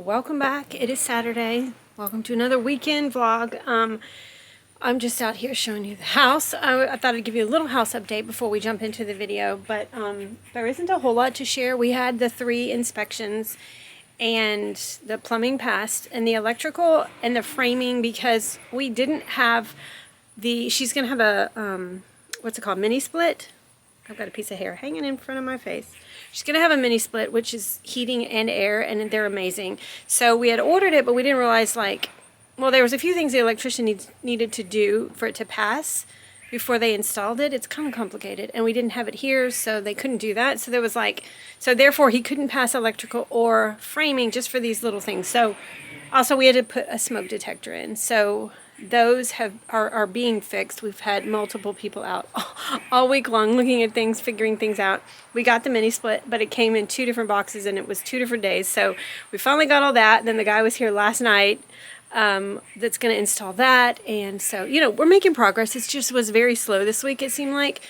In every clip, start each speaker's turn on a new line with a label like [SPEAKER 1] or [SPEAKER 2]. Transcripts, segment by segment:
[SPEAKER 1] welcome back. It is Saturday. Welcome to another weekend vlog. I'm just out here showing you the house. I thought I'd give you a little house update before we jump into the video, but there isn't a whole lot to share. We had the 3 inspections and the plumbing passed and the electrical and the framing, because we didn't have she's gonna have a what's it called, mini split. I've got a piece of hair hanging in front of my face. She's going to have a mini split, which is heating and air, and they're amazing. So we had ordered it, but we didn't realize, well, there was a few things the electrician needed to do for it to pass before they installed it. It's kind of complicated, and we didn't have it here, so they couldn't do that. So there was so therefore he couldn't pass electrical or framing just for these little things. So also we had to put a smoke detector in. So those are being fixed. We've had multiple people out all week long looking at things, figuring things out. We got the mini split, but it came in 2 different boxes and it was 2 different days. So we finally got all that. Then the guy was here last night that's going to install that. And so, we're making progress. It just was very slow this week, it seemed like.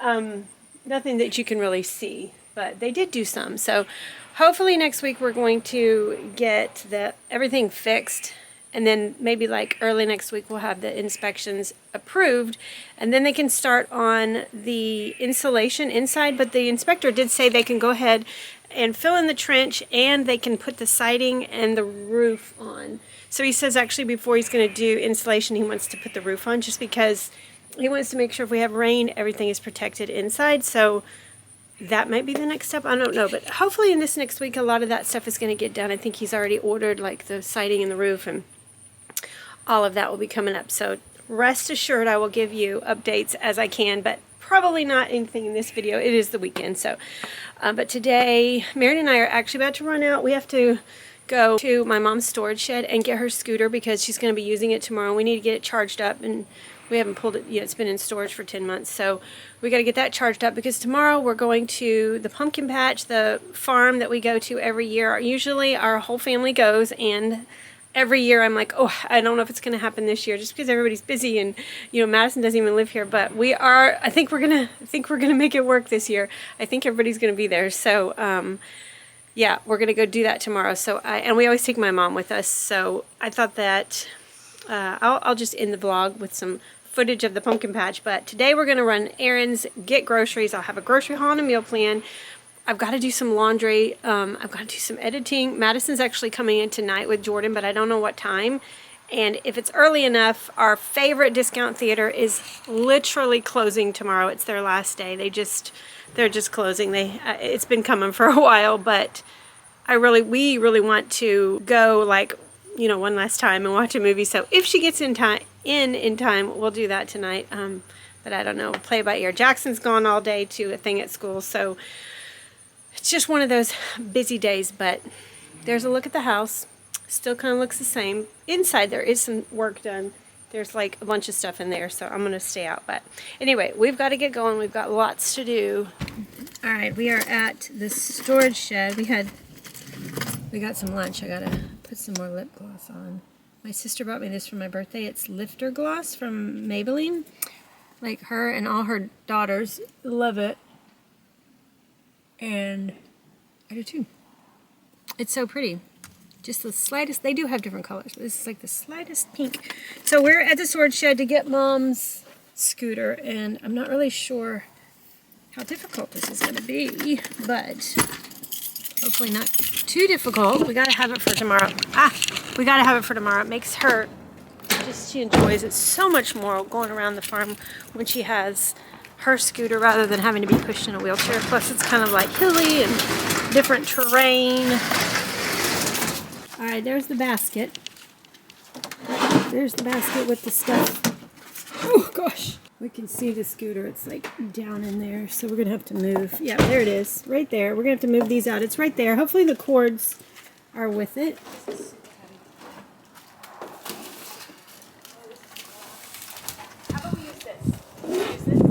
[SPEAKER 1] Nothing that you can really see, but they did do some. So hopefully next week we're going to get everything fixed. And then maybe early next week we'll have the inspections approved, and then they can start on the insulation inside. But the inspector did say they can go ahead and fill in the trench, and they can put the siding and the roof on. So he says actually before he's going to do insulation, he wants to put the roof on, just because he wants to make sure if we have rain, everything is protected inside. So that might be the next step. I don't know, but hopefully in this next week a lot of that stuff is going to get done. I think he's already ordered the siding and the roof, and all of that will be coming up. So rest assured I will give you updates as I can, but probably not anything in this video. It is the weekend. So but today Mary and I are actually about to run out. We have to go to my mom's storage shed and get her scooter, because she's going to be using it tomorrow. We need to get it charged up, and we haven't pulled it yet. It's been in storage for 10 months. So we got to get that charged up, because tomorrow we're going to the pumpkin patch, the farm that we go to every year. Usually our whole family goes, and every year I'm like, oh, I don't know if it's going to happen this year, just because everybody's busy, and Madison doesn't even live here. But I think we're gonna make it work this year. I think everybody's gonna be there. So yeah, we're gonna go do that tomorrow. So and we always take my mom with us. So I thought that I'll just end the vlog with some footage of the pumpkin patch. But today we're gonna run errands, get groceries. I'll have a grocery haul and a meal plan. I've got to do some laundry. I've got to do some editing. Madison's actually coming in tonight with Jordan, but I don't know what time. And if it's early enough, our favorite discount theater is literally closing tomorrow. It's their last day. They're just closing. It's been coming for a while, but we really want to go one last time and watch a movie. So if she gets in time, we'll do that tonight. But I don't know. We'll play by ear. Jackson's gone all day to a thing at school, so it's just one of those busy days. But there's a look at the house. Still kind of looks the same. Inside there is some work done. There's a bunch of stuff in there, so I'm going to stay out. But anyway, we've got to get going. We've got lots to do. All right, we are at the storage shed. We got some lunch. I got to put some more lip gloss on. My sister brought me this for my birthday. It's Lifter Gloss from Maybelline. Her and all her daughters love it. And I do too. It's so pretty. Just the slightest. They do have different colors, but this is the slightest pink. So we're at the storage shed to get Mom's scooter, and I'm not really sure how difficult this is going to be, but hopefully not too difficult. We got to have it for tomorrow. We got to have it for tomorrow. It makes her, she enjoys it so much more going around the farm when she has her scooter rather than having to be pushed in a wheelchair. Plus it's kind of hilly and different terrain. All right, there's the basket. There's the basket with the stuff. Oh gosh, we can see the scooter. It's down in there, so we're gonna have to move. Yeah, there it is, right there. We're gonna have to move these out. It's right there. Hopefully the cords are with it. How about we use this? Use this?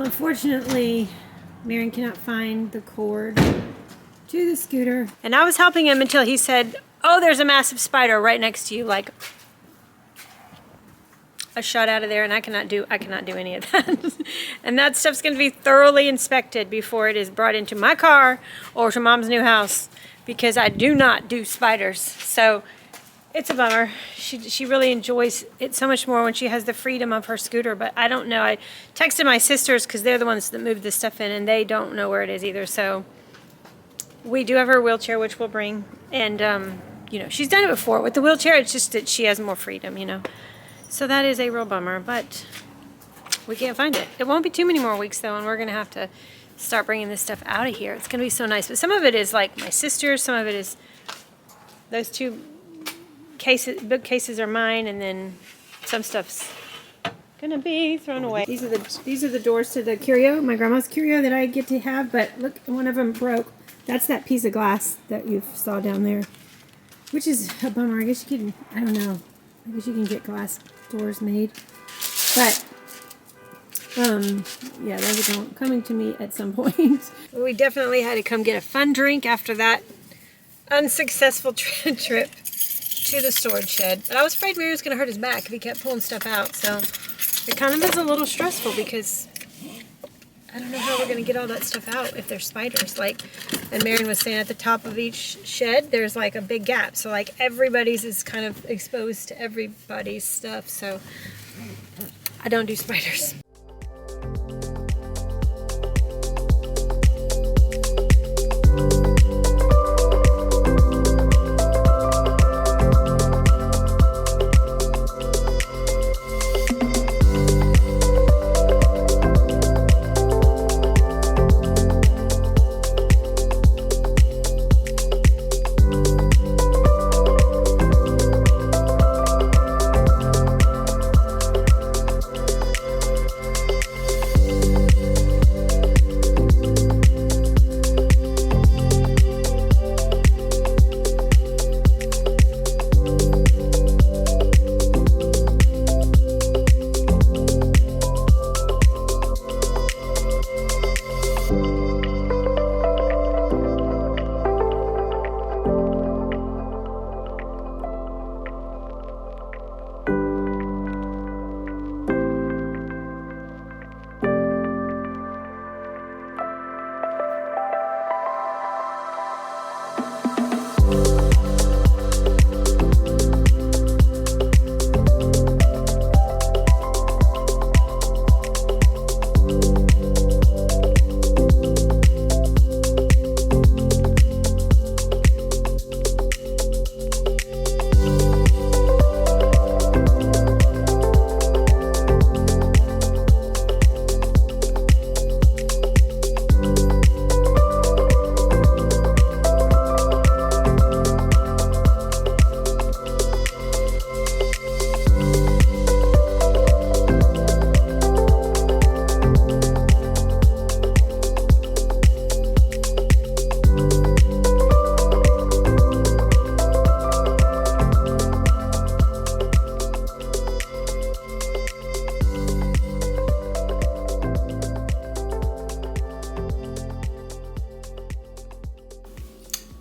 [SPEAKER 1] unfortunately, Marion cannot find the cord to the scooter. And I was helping him until he said, oh, there's a massive spider right next to you, like a shot out of there, and I cannot do any of that. And that stuff's going to be thoroughly inspected before it is brought into my car or to Mom's new house, because I do not do spiders. So it's a bummer. She really enjoys it so much more when she has the freedom of her scooter, but I don't know. I texted my sisters because they're the ones that moved this stuff in, and they don't know where it is either. So we do have her wheelchair, which we'll bring, and you know, she's done it before with the wheelchair. It's just that she has more freedom, you know. So that is a real bummer, but we can't find it. It won't be too many more weeks though, and we're gonna have to start bringing this stuff out of here. It's gonna be so nice. But some of it is like my sister's, some of it is those two bookcases are mine, and then some stuff's gonna be thrown away. These are the doors to the curio, my grandma's curio that I get to have, but look, one of them broke. That's that piece of glass that you saw down there, which is a bummer. I guess you can, I don't know, I guess you can get glass doors made, but yeah, those are coming to me at some point. We definitely had to come get a fun drink after that unsuccessful trip to the storage shed. But I was afraid Mary was going to hurt his back if he kept pulling stuff out. So it kind of is a little stressful because I don't know how we're going to get all that stuff out if there's spiders. Like, and Marion was saying at the top of each shed, there's like a big gap. So like everybody's is kind of exposed to everybody's stuff. So I don't do spiders.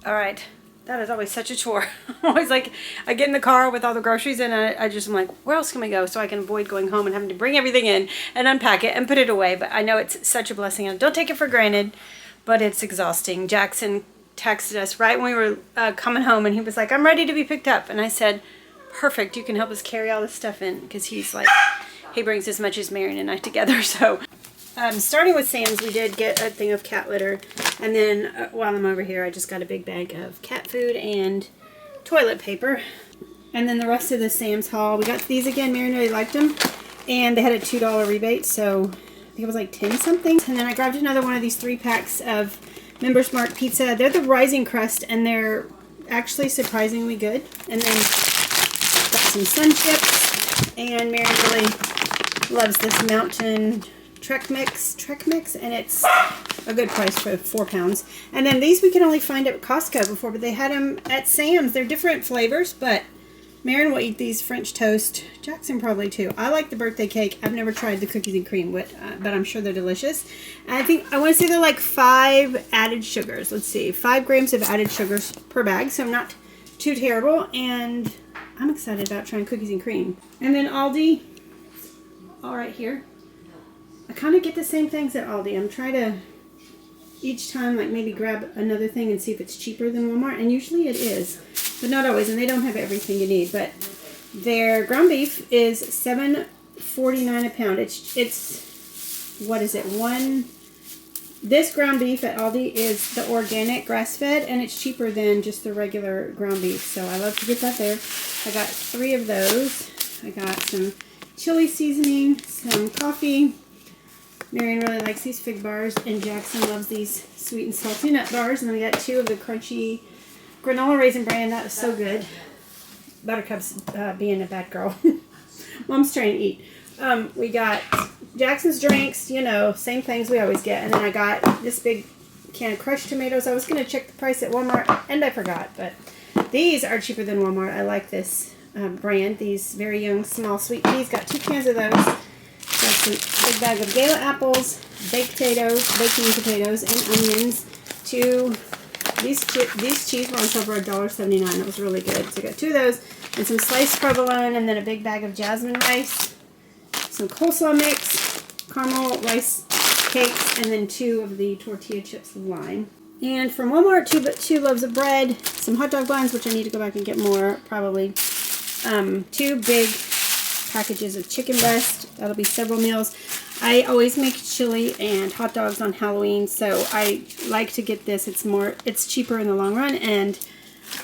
[SPEAKER 1] All right, that is always such a chore. I'm always like, I get in the car with all the groceries and I just am like, where else can we go? So I can avoid going home and having to bring everything in and unpack it and put it away. But I know it's such a blessing. I don't take it for granted, but it's exhausting. Jackson texted us right when we were coming home and he was like, I'm ready to be picked up. And I said, perfect, you can help us carry all this stuff in, because he's like, he brings as much as Marion and I together. So starting with Sam's, we did get a thing of cat litter, and then while I'm over here I just got a big bag of cat food and toilet paper. And then the rest of the Sam's haul, we got these again. Marion really liked them, and they had a $2 rebate, so I think it was like 10 something. And then I grabbed another one of these 3 packs of Members Mark pizza. They're the rising crust and they're actually surprisingly good. And then got some sun chips, and Marion really loves this Mountain Trek mix, and it's a good price for 4 pounds. And then these we can only find at Costco before, but they had them at Sam's. They're different flavors, but Marin will eat these French toast. Jackson probably too. I like the birthday cake. I've never tried the cookies and cream, but I'm sure they're delicious. And I want to say they're like 5 added sugars. Let's see, 5 grams of added sugars per bag, so not too terrible. And I'm excited about trying cookies and cream. And then Aldi, all right here. I kind of get the same things at Aldi. I'm trying to each time like maybe grab another thing and see if it's cheaper than Walmart, and usually it is, but not always, and they don't have everything you need. But their ground beef is $7.49 a pound. It's what is it, this ground beef at Aldi is the organic grass-fed, and it's cheaper than just the regular ground beef, so I love to get that there. I got 3 of those. I got some chili seasoning, some coffee. Marion really likes these fig bars, and Jackson loves these sweet and salty nut bars. And then we got 2 of the crunchy granola raisin bran. That was so good. Buttercup's being a bad girl. Mom's trying to eat. We got Jackson's drinks, you know, same things we always get. And then I got this big can of crushed tomatoes. I was going to check the price at Walmart, and I forgot. But these are cheaper than Walmart. I like this brand. These very young, small, sweet peas. Got 2 cans of those. Got some big bag of Gala apples, baking potatoes, and onions. These cheese were on sale for $1.79. It was really good. So I got 2 of those, and some sliced provolone, and then a big bag of jasmine rice, some coleslaw mix, caramel rice cakes, and then 2 of the tortilla chips lime. And from Walmart, 2 loaves of bread, some hot dog buns, which I need to go back and get more probably. 2 big packages of chicken breast. That'll be several meals. I always make chili and hot dogs on Halloween, so I like to get this. It's cheaper in the long run, and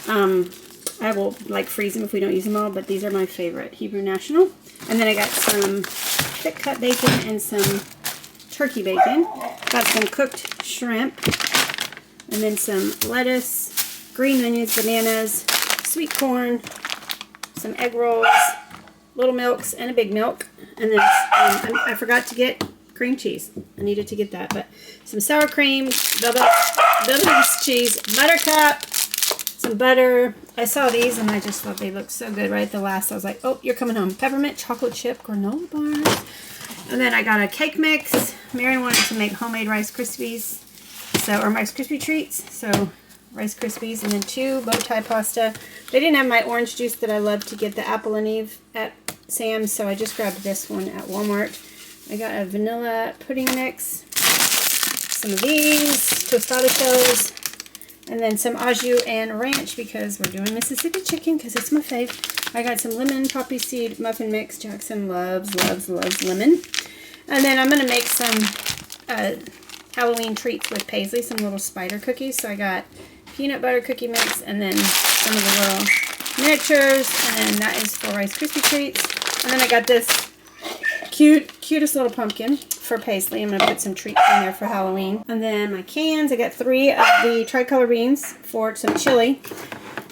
[SPEAKER 1] I will like freeze them if we don't use them all, but these are my favorite. Hebrew National. And then I got some thick cut bacon and some turkey bacon. Got some cooked shrimp, and then some lettuce, green onions, bananas, sweet corn, some egg rolls, little milks, and a big milk. And then I forgot to get cream cheese. I needed to get that. But some sour cream, double cheese, buttercup, some butter. I saw these and I just thought they looked so good right at the last. I was like, oh, you're coming home. Peppermint chocolate chip granola bars. And then I got a cake mix. Marion wanted to make homemade Rice Krispies. Or Rice Krispie treats. So Rice Krispies, and then 2 bow tie pasta. They didn't have my orange juice that I love to get, the Apple and Eve at Sam's, so I just grabbed this one at Walmart. I got a vanilla pudding mix, some of these tostada shells, and then some au jus and ranch because we're doing Mississippi chicken because it's my fave. I got some lemon poppy seed muffin mix. Jackson loves lemon. And then I'm going to make some Halloween treats with Paisley, some little spider cookies. So I got peanut butter cookie mix, and then some of the little miniatures, and that is for Rice Krispie treats. And then I got this cutest little pumpkin for Paisley. I'm going to put some treats in there for Halloween. And then my cans, I got 3 of the tricolor beans for some chili.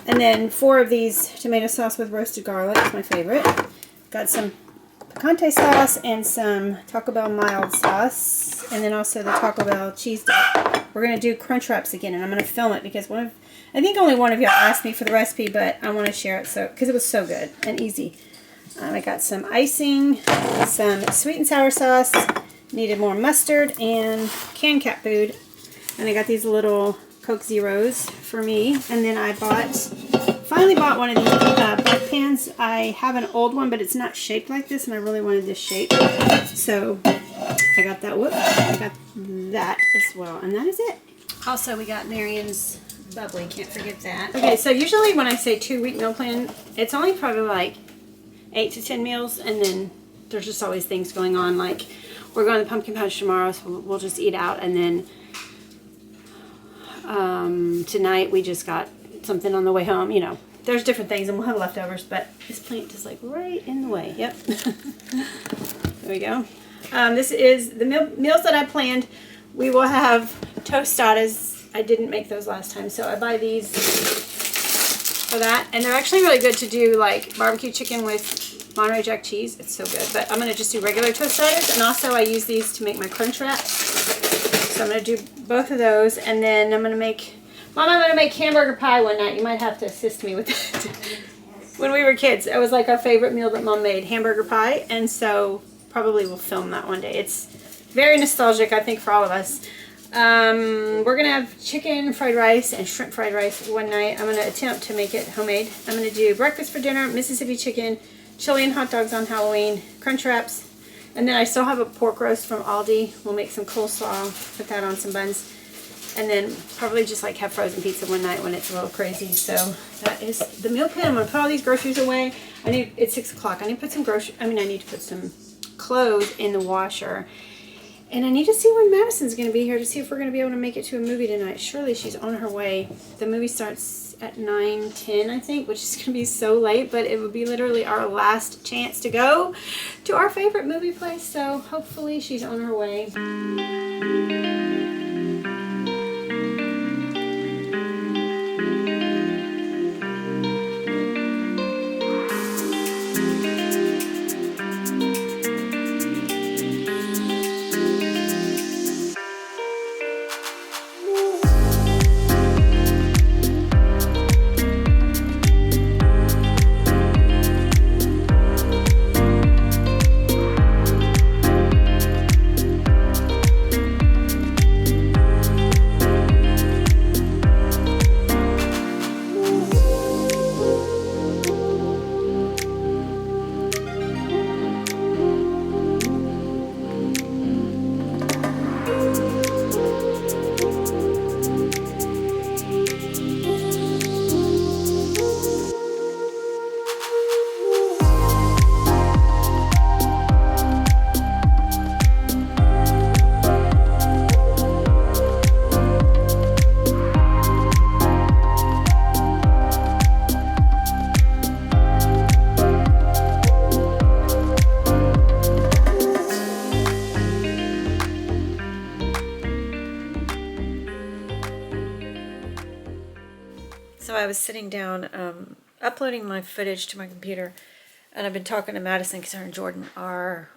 [SPEAKER 1] And then 4 of these tomato sauce with roasted garlic, it's my favorite. Got some picante sauce and some Taco Bell mild sauce. And then also the Taco Bell cheese dip. We're going to do crunch wraps again, and I'm going to film it because I think only one of y'all asked me for the recipe, but I want to share it because it was so good and easy. I got some icing, some sweet and sour sauce, needed more mustard, and canned cat food. And I got these little Coke Zeros for me. And then I finally bought one of these bread pans. I have an old one, but it's not shaped like this, and I really wanted this shape. So I got that. I got that as well. And that is it. Also, we got Marion's bubbly. Can't forget that. Okay, so usually when I say 2-week meal plan, it's only probably like 8 to 10 meals, and then there's just always things going on. Like, we're going to pumpkin patch tomorrow, so we'll just eat out. And then tonight we just got something on the way home. You know, there's different things, and we'll have leftovers, but this plant is like right in the way. Yep. There we go. This is the meals that I planned. We will have tostadas. I didn't make those last time, so I buy these for that. And they're actually really good to do like barbecue chicken with Monterey Jack cheese. It's so good. But I'm going to just do regular tostadas. And also I use these to make my crunch wraps. So I'm going to do both of those. And then I'm going to make... Mom, I'm going to make hamburger pie one night. You might have to assist me with that. when we were kids. It was like our favorite meal that Mom made, hamburger pie, and so probably we'll film that one day. It's very nostalgic, I think, for all of us. We're gonna have chicken fried rice and shrimp fried rice one night. I'm gonna attempt to make it homemade. I'm gonna do breakfast for dinner, Mississippi chicken, chili and hot dogs on Halloween, crunch wraps, and then I still have a pork roast from Aldi. We'll make some coleslaw, put that on some buns, and then probably just like have frozen pizza one night when it's a little crazy. So that is the meal plan. I'm gonna put all these groceries away. It's 6 o'clock. I need to put some I need to put some clothes in the washer. And I need to see when Madison's going to be here to see if we're going to be able to make it to a movie tonight. Surely she's on her way. The movie starts at 9:10, I think, which is going to be so late, but it would be literally our last chance to go to our favorite movie place. So hopefully she's on her way. So I was sitting down uploading my footage to my computer, and I've been talking to Madison because her and Jordan are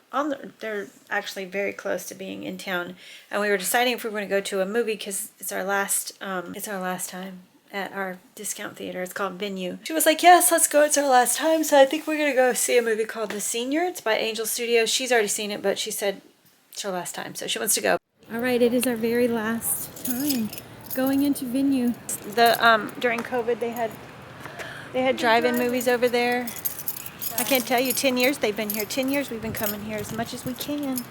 [SPEAKER 1] they're actually very close to being in town, and we were deciding if we were going to go to a movie because it's our last time at our discount theater. It's called Venue. She was like, yes, let's go, it's our last time. So I think we're going to go see a movie called The Senior. It's by Angel Studios. She's already seen it, but she said it's her last time, so she wants to go. All right, it is our very last time going into Venue. During COVID they had drive-in movies over there. I can't tell you, 10 years they've been here. 10 years we've been coming here as much as we can.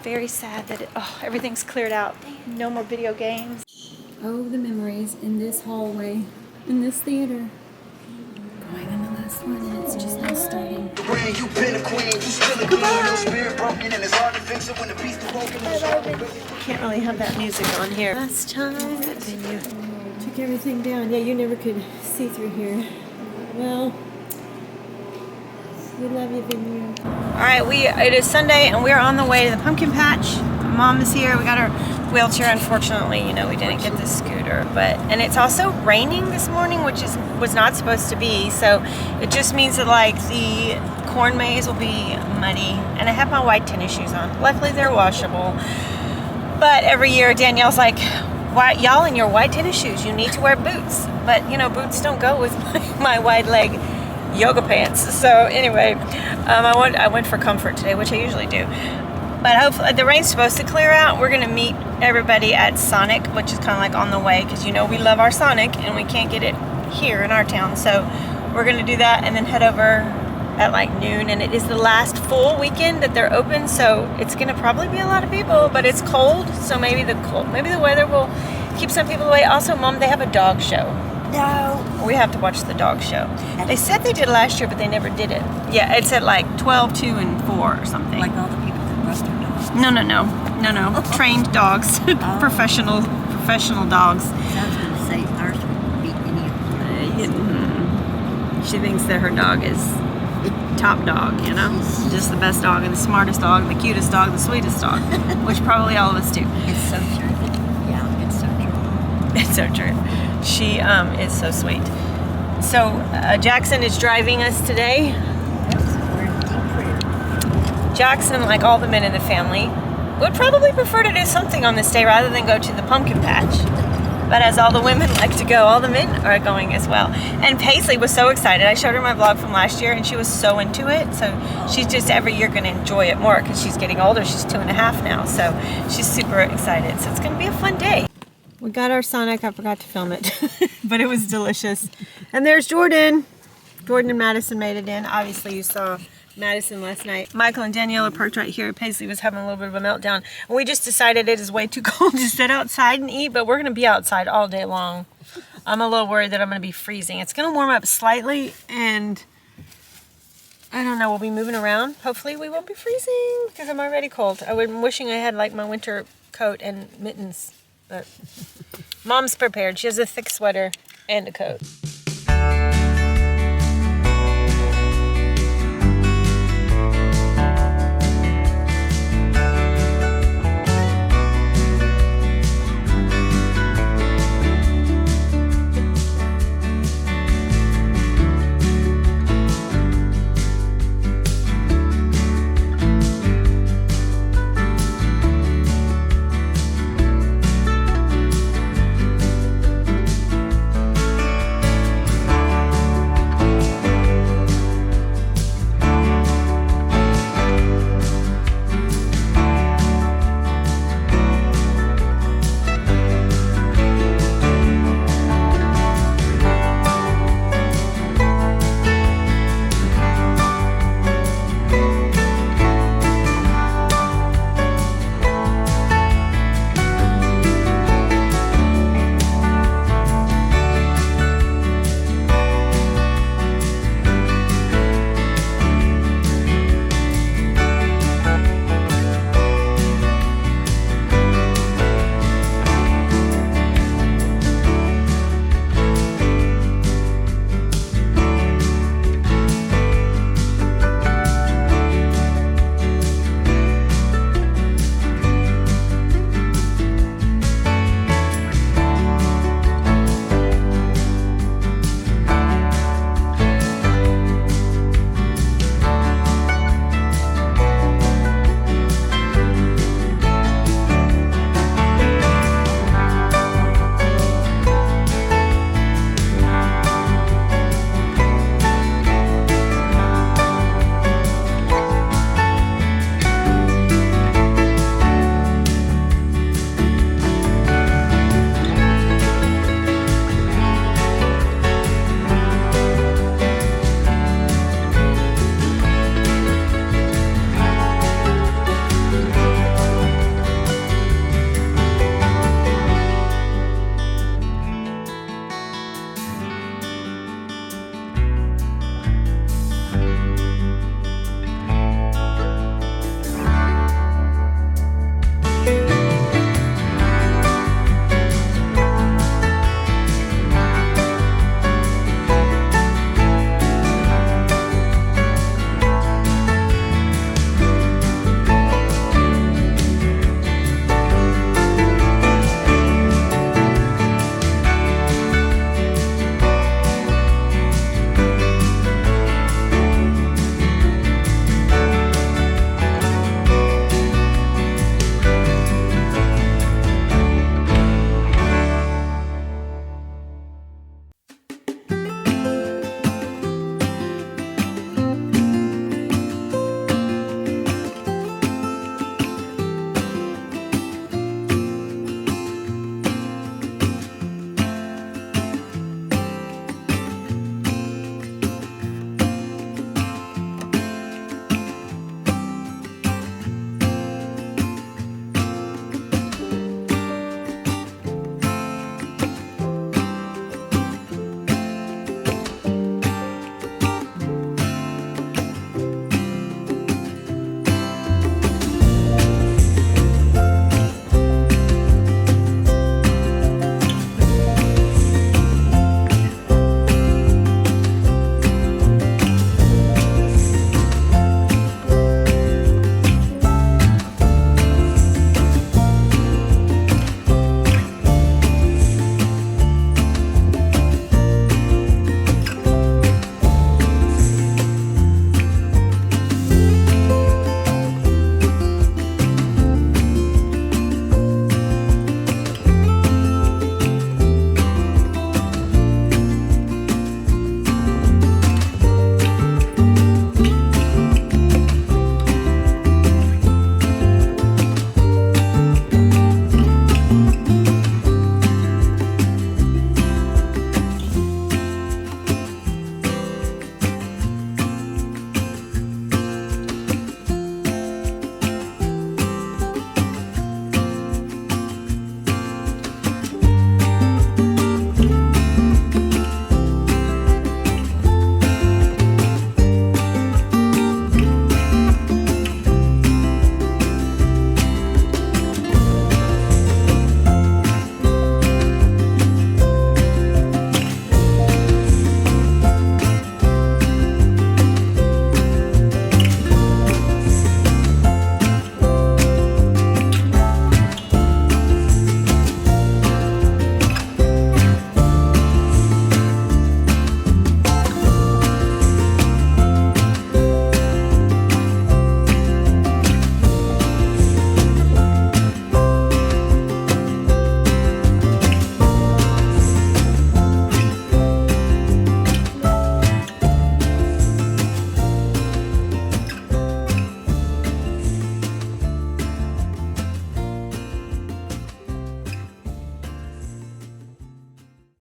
[SPEAKER 1] Very sad that everything's cleared out. No more video games. Oh, the memories in this hallway, in this theater. Going in the last one, and it's just now starting. Can't really have that music on here. Last time at Venue. Took everything down. Yeah, you never could see through here. Well, we love you, Venue. Alright, it is Sunday and we're on the way to the pumpkin patch. Mom is here. We got her wheelchair, unfortunately. You know, we didn't get the scooter, and it's also raining this morning, which was not supposed to be, so it just means that like the corn maze will be muddy. And I have my white tennis shoes on. Luckily they're washable, but every year Danielle's like, why y'all in your white tennis shoes, you need to wear boots. But you know, boots don't go with my wide leg yoga pants. So anyway, I went for comfort today, which I usually do. But hopefully the rain's supposed to clear out. We're gonna meet everybody at Sonic, which is kind of like on the way, because you know we love our Sonic and we can't get it here in our town. So we're gonna do that and then head over at like noon. And it is the last full weekend that they're open, so it's gonna probably be a lot of people. But it's cold, so maybe the weather will keep some people away. Also, Mom, they have a dog show. No. We have to watch the dog show. They said they did last year, but they never did it. Yeah, it's at like 12, 2, and 4 or something.
[SPEAKER 2] Like all the people that bust their dogs?
[SPEAKER 1] No. Trained dogs. Professional dogs.
[SPEAKER 2] I was going to say ours would beat any of them.
[SPEAKER 1] She thinks that her dog is top dog, you know? Just the best dog and the smartest dog, the cutest dog, the sweetest dog, which probably all of us do.
[SPEAKER 2] It's so true. Yeah, it's so true.
[SPEAKER 1] It's so true. She is so sweet. So Jackson is driving us today.
[SPEAKER 2] We're in deep prayer.
[SPEAKER 1] Jackson, like all the men in the family, would probably prefer to do something on this day rather than go to the pumpkin patch. But as all the women like to go, all the men are going as well. And Paisley was so excited. I showed her my vlog from last year and she was so into it. So she's just every year going to enjoy it more because she's getting older. She's 2.5 now. So she's super excited. So it's going to be a fun day. We got our Sonic. I forgot to film it, but it was delicious. And there's Jordan. Jordan and Madison made it in. Obviously you saw Madison last night. Michael and Danielle are parked right here. Paisley was having a little bit of a meltdown. And we just decided it is way too cold to sit outside and eat, but we're going to be outside all day long. I'm a little worried that I'm going to be freezing. It's going to warm up slightly, and I don't know, we'll be moving around. Hopefully we won't be freezing because I'm already cold. I'm wishing I had like my winter coat and mittens, but Mom's prepared. She has a thick sweater and a coat.